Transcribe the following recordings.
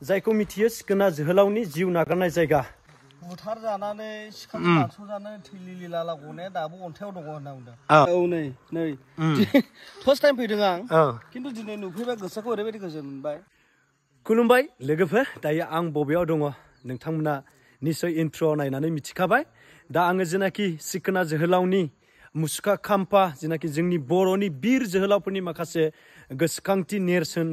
जायखौ मिथियो सिखोना जोहोलावनि जिउ नागारनाय जायगा बुथार जानानै सिखाजों दानस'जानानै थैलिलि लाला गनाया दाबो अन्थाइयाव दङ होनना बुंदों। औ नै फार्स्ट टाइम फैदों आं खिन्थु दिनै नुफैबा गोसोखौ ओरैबायदि गोजोन मोनबाय। खुलुमबाय लोगोफोर, दायो आं बबेयाव दङ नोंथांमोना निसय इन्ट्र' नायनानै मिथिखाबाय। दा आङो जेनाखि सिखोना जोहोलावनि मुसुखा खाम्फा, जेनाखि जोंनि बर'नि बिर जोहोलावफोरनि माखासे गोसोखांथि नेरसोन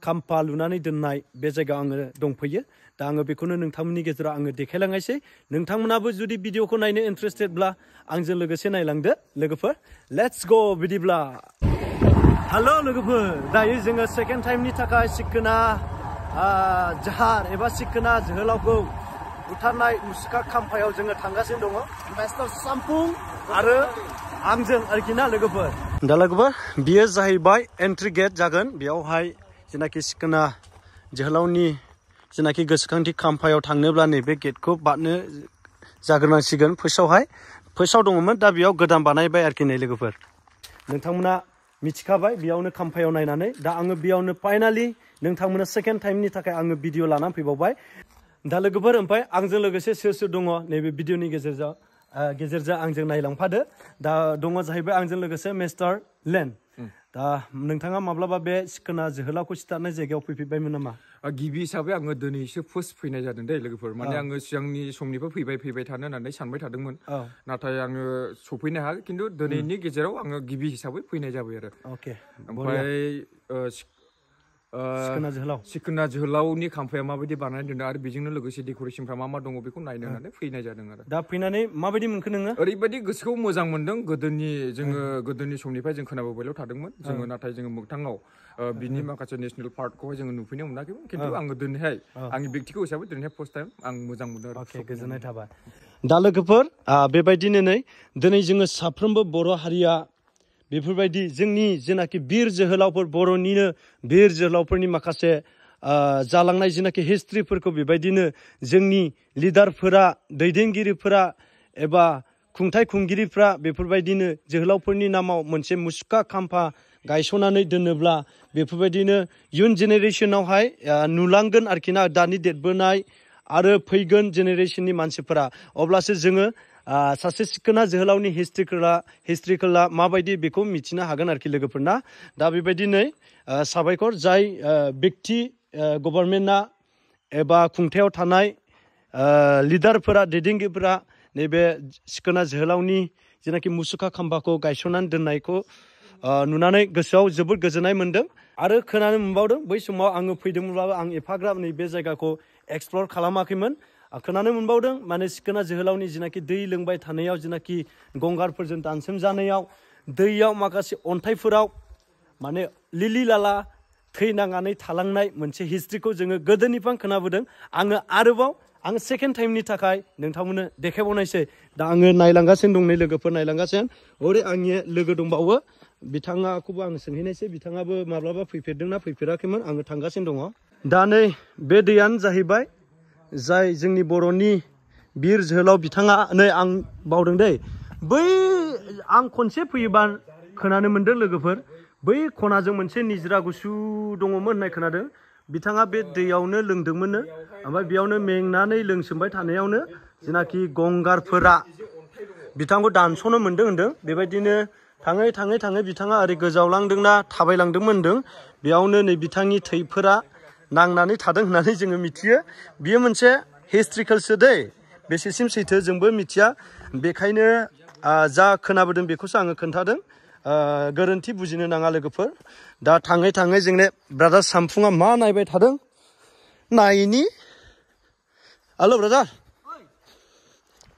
खाम्फा लुनानै दोननाय बे जायगायाव आङो दंफैयो। दा आङो बेखौनो नोंथांमोननि गेजेराव आङो देखायलांनायसै। नोंथांमोनाबो जुदि भिडिअखौ नायनो इन्ट्रेस्टेडब्ला आंजों लोगोसे नायलांदो लोगोफोर। लेट्स गो बिदिब्ला। हेल' लोगोफोर, दायो जोङो सेकेन्ड टाइमनि थाखाय सिखोना जाहार एबा सिखोना जोहोलावखौ बुथारनाय मुसुखा खाम्फायाव जोङो थांगासिनो दङ। मास्टार सामफुं आरो आंजों आरोखि ना लोगोफोर। दा लोगोफोर, बियो जाहैबाय एन्ट्रि गेट जागोन। बेयावहाय जेनाखि सिखोना जोहोलावनि जेनाखि गोसोखांथि खाम्फायाव थांनोब्ला नैबे गेटखौ बारनो जाग्रोनांसिगोन। फार्स्टआव दङमोन, दा बेयाव गोदान बानायबाय आरोखि नै लोगोफोर। नोंथांमोना मिथिखाबाय बेयावनो खाम्फायाव नायनानै। दा आङो बेयावनो फाइनालि नोंथांमोना सेकेन्ड टाइमनि थाखाय आङो भिडिअ लानानै फैबावबाय। दा लोगोफोर, ओमफ्राय आंजों लोगोसे सोर सोर दङ नैबे भिडिअनि गेजेरजों आंजों नायलांफादो। दा दङ जाहैबाय आंजों लोगोसे मिस्टार लेन। दा नोंथाङा माब्लाबा बे सिखोना जोहोलावखौ सिथारनाय जायगायाव फैफेरबायमोन नामा? गिबि हिसाबै आङो दिनैसो फार्स्ट फैनाय जादों दे लोगोफोर। माने आङो सिगांनि समनिफ्राय फैबाय थानो होननानै सानबाय थादोंमोन, नाथाय आङो सफैनो हायाखै। खिन्थु दिनैनि गेजेराव आङो गिबि हिसाबै फैनाय जाबाय आरो। ओमफ्राय सिखोना जोहोलावनि खाम्फाया माबायदि बानायनानै दोनदों आरो बेजोंनो लोगोसे डेक'रेसनफ्रा मा दङ बेखौ नायनो होननानै फैनाय जादों आरो। दा फैनानै माबायदि मोनखो नोङो? ओरैबायदि गोसोखौ मोजां मोनदों। गोदोनि समनिफ्राय जों खोनाबोबायल' थादोंमोन जोङो, नाथाय जोङो मोगथाङाव बिनि माखासे नेसनेल पार्कखौहाय जोङो नुफैनो मोनाखैमोन। खिन्थु आङो दिनैहाय आंनि बेक्तिगत हिसाबै दिनैहाय फार्स्ट टाइम आं मोजां मोनदों आरो। गोजोननाय थाबाय। दा लोगोफोर, बेबायदिनो दिनै जोङो साफ्रोमबो बर' हारिया बेफोरबायदि जोंनि जेनाखि बिर जोहोलावफोर, बर'निनो बिर जोहोलावफोरनि माखासे जालांनाय जेनाखि हिस्ट्रिफोरखौ बेबायदिनो जोंनि लिडारफोरा, दैदेनगिरिफोरा एबा खुंथाय खुंगिरिफ्रा बेफोरबायदिनो जोहोलावफोरनि नामाव मोनसे मुसुखा खाम्फा गायसननानै दोनोब्ला बेफोरबायदिनो इयुन जेनेरेसनावहाय नुलांगोन आरोखि ना, दानि देरबोनाय आरो फैगोन जेनेरेसननि मानसिफोरा। अब्लासो जोङो सासे सिखोना जोहोलावनि हिस्ट्रिकेला माबायदि बेखौ मिथिनो हागोन आरोखि लोगोफोरना। दा बेबायदिनो साबायखर जाय बेक्ति, गभर्नमेन्टआ एबा खुंथायाव थानाय लिडारफोरा, दैदेनगिरिफोरा नैबे सिखोना जोहोलावनि जेनाखि मुसुखा खाम्फाखौ गायसननानै दोननायखौ नुनानै गोसोआव जोबोद गोजोननाय मोन्दों। आरो खोनानो मोनबावदों बै समाव आङो फैदोंमोनब्लाबो आं एफाग्राब नैबे जायगाखौ एक्सप्लर खालामाखैमोन। खोनानो मोनबावदों माने सिखोना जोहोलावनि जेनाखि दै लोंबाय थानायाव जेनाखि गंगारफोरजों दानसोमजानायाव दैयाव माखासे अन्थाइफोराव माने लिलि लाला थैनांनानै थालांनाय मोनसे हिस्ट्रिखौ जोङो गोदोनिफ्राय खोनाबोदों। आङो सेकेन्ड टाइमनि थाखाय नोंथांमोननो देखायबावनायसै। दा आङो नायलांगासिनो दं, नै लोगोफोर नायलांगासिनो। हरै आंनि लोगो दंबावो, बिथाङाखौबो आं सोंहैनायसै। बिथाङाबो माब्लाबा फैफेरदोंना फैफेराखैमोन, आङो थांगासिनो दङ। दा नै बे दैयानो जाहैबाय जाय जोंनि बर'नि बिर जोहोलाव बिथाङा, नै आं बावदों दै, बै आं खनसे फैयोबा खोनानो मोन्दों लोगोफोर, बै खनाजों मोनसे निजरा गुसु दङमोन होननाय खोनादों। बिथाङा बे दैयावनो लोंदोंमोननो, ओमफ्राय बेयावनो मेंनानै लोंसोमबाय थानायावनो जेनाखि गंगारफोरा बिथांखौ दानस'नो मोन्दों होन्दों। बेबायदिनो थाङै थाङै बिथाङा ओरै गोजावलांदोंना थाबायलांदोंमोन होन्दों। बेयावनो नै बिथांनि थैफोरा नांनानै थादों होननानै जोङो मिथियो। बियो मोनसे हिस्ट्रिकेलसो दै, बेसेसिम सैथो जोंबो मिथिया। बेखायनो जा खोनाबोदों बेखौसो आङो खोन्थादों। गोरोन्थि बुजिनो नाङा लोगोफोर। दा थाङै जोंने ब्रादार सामफुङा मा नायबाय थादों नायनि। हेल' ब्रादार,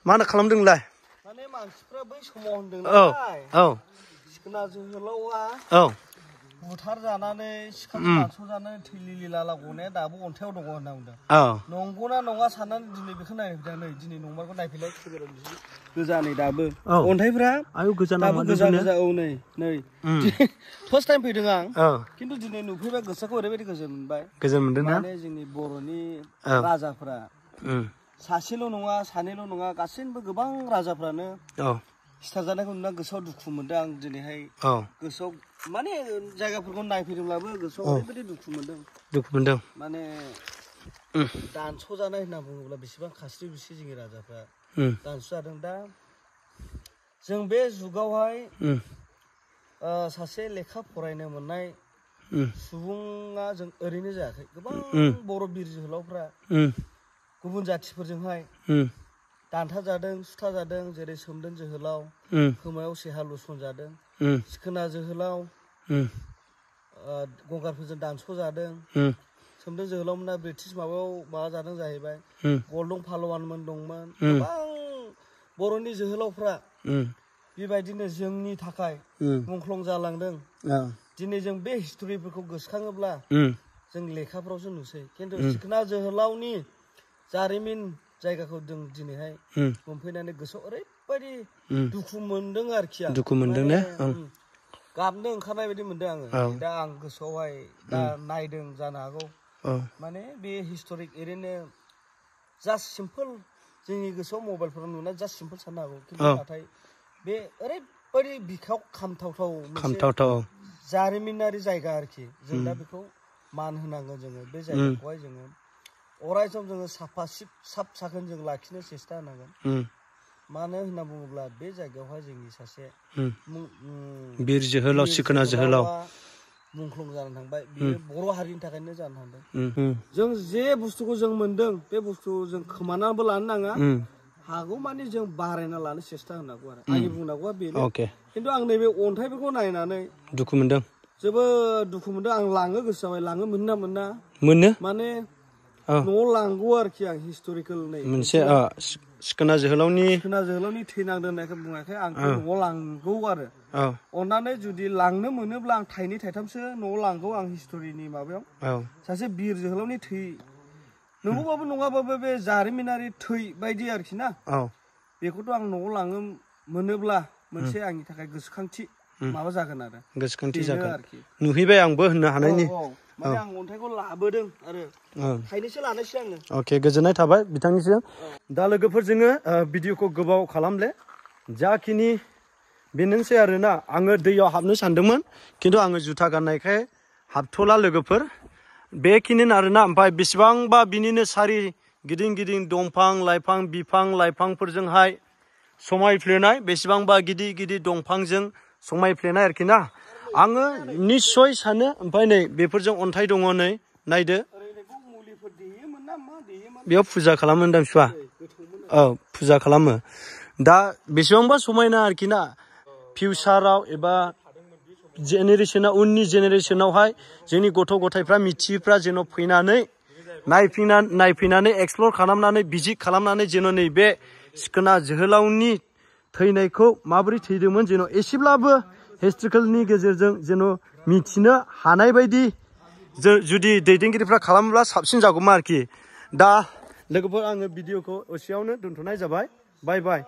मा खालामदों नोंलाय? माने मानसिफ्रा बै समाव होनदों नालाय, सिखोना जोहोलावा बुथार जानानै सिखाजों दानस'जानानै थैलिलि लाला गनाया दाबो अन्थाइयाव दङ होनना बुंदों। नंगौना नङा साननानै दिनै बेखौ नायफैदों। नै दिनै नंमारगौ नायफैलाय, गोजा नै दाबो अन्थाइफ्रा दाबो गोजा। औ नै फार्स्ट टाइम फैदों आं, खिन्थु दिनै नुफैबा गोसोखौ ओरैबायदि गोजोन मोनबाय। गोजोन मोनदों ना? माने जोंनि बर'नि राजाफ्रा सासेल' नङा, सानैल' नङा, गासैबो गोबां राजाफ्रानो सिथारजानायखौ नुना गोसोआव दुखु मोनदों आं दिनैहाय। गोसोआव माने जायगाफोरखौ नायफैदोंब्लाबो गोसोआव ओरैबायदि दुखु मोनदों। माने दानस'जानाय होनना बुङोब्ला बेसेबां खास्रि बिस्रि जोंनि राजाफ्रा दानस'जादों। दा जों बे जुगावहाय सासे लेखा फरायनो मोननाय सुबुङा जों ओरैनो जायाखै। गोबां बर' बिर जोहोलावफ्रा गुबुन जाथिफोरजोंहाय दानथाजादों, सुथाजादों। जेरै सोमदोन जोहोलाव खोमायाव सेहा लुसनजादों, सिखोना जोहोलाव गंगारफोरजों दानस'जादों। सोमदोन जोहोलावमोना ब्रिटिश माबायाव माबा जादों जाहैबाय। गलदं पाहलवानमोन दंमोन। गोबां बर'नि जोहोलावफ्रा बेबायदिनो जोंनि थाखाय मुंख्लं जालांदों। दिनै जों बे हिस्ट'रिफोरखौ गोसोखाङोब्ला जों लेखाफ्रावसो नुसै। खिन्थु सिखोना जोहोलावनि जारिमिन जायगाखौ जों दिनैहाय मोनफैनानै गोसोआव ओरैबायदि दुखु मोनदों आरोखि आं। दुखु मोनदों ने? गाबनो ओंखारनाय बायदि मोनदों आङो। दा आं गोसोआवहाय दा नायदों जानो हागौ। माने बे हिस्ट'रिक ओरैनो जास्ट सिम्पोल जोंनि गोसोआव मबाइलफोराव नुनाय जास्ट सिम्पोल साननो हागौ। खिन्थु नाथाय बे ओरैबायदि बिखायाव खामथावथाव मोनसे जारिमिनारि जायगा आरोखि। जों दा बेखौ मान होनांगोन। जोङो बे जायगाखौहाय जोङो अराय सम जोङो साफ साखोन जों लाखिनो सेस्था होनांगोन। मानो होनना बुङोब्ला बे जायगायावहाय जोंनि सासे बिर जोहोलाव सिखोना जोहोलाव मुंख्लं जानानै थांबाय। बियो बर' हारिनि थाखायनो जानो थांदों। जों जे बुस्थुखौ जों मोनदों बे बुस्थुखौ जों खोमानानैबो लानो नाङा। हागौ माने जों बारायना लानो सेस्था होनांगौ आरो आंनि बुंनांगौआ बेनो। खिन्थु आं नैबे अन्थाइफोरखौ नायनानै दुखु मोनदों, जोबोद दुखु मोनदों। आं लांनो गोसो जाबाय। लांनो मोनना मोना मोनो माने न'आव लांगौ आरोखि आं। हिस्ट'रिकेल मोनसे सिखोना जोहोलावनि थैनांदों होननायखौ बुङाखै। आंखौ न'आव लांगौ आरो अननानै जुदि लांनो मोनोब्ला आं थाइनै थाइथामसो न'आव लांगौ। आं हिस्ट'रिनि माबायाव सासे बिर जोहोलावनि थै नंगौबाबो नङाबाबो बे जारिमिनारि थै बायदि आरोखि ना। बेखौथ' आं न'आव लांनो मोनोब्ला मोनसे आंनि थाखाय गोसोखांथि माबा जागोन आरो गोसोखांथि जागोन आरोखि। नुहैबाय आंबो होननो हानायनि। माने आं अन्थाइखौ लाबोदों आरो थाइनैसो लानोसै आङो। अके, गोजोननाय थाबाय बिथांनिसिम। दा लोगोफोर जोङो भिडिअखौ गोबाव खालामले, जाखिनि बेनोसै आरोना। आङो दैयाव हाबनो सानदोंमोन खिन्थु आङो जुथा गाननायखाय हाबथ'ला लोगोफोर। बेखिनिनो आरोना। ओमफ्राय बेसेबांबा बिनिनो गिदिं गिदिं दंफां लाइफां बिफां लाइफांफोरजोंहाय समायफ्लेनाय, बेसेबांबा गिदिर गिदिर दंफांजों समायफ्लेनाय आरोखि ना। आङो निस्सय सानो। ओमफ्राय नै बेफोरजों अन्थाइ दङ, नै नायदो। बेयाव फुजा खालामो होनदां बिफा। फुजा खालामो। दा बेसेबांबा समायना आरोखि ना। फिउचाराव एबा उननि जेनेरेसनावहाय जोंनि गथ' गथायफ्रा मिथियैफ्रा जेन' फैनानै नायफैनानै एक्सप्लर खालामनानै भिजिट खालामनानै जेन' नैबे सिखोना जोहोलावनि थैनायखौ माबोरै थैदोंमोन जेन' एसेब्लाबो हिस्ट्रिकेलनि गेजेरजों जेन' मिथिनो हानाय बायदि जुदि दैदेनगिरिफ्रा खालामोब्ला साबसिन जागौमोन आरोखि। दा लोगोफोर आङो भिडिअखौ एसेयावनो दोनथ'नाय जाबाय। बाय बाय।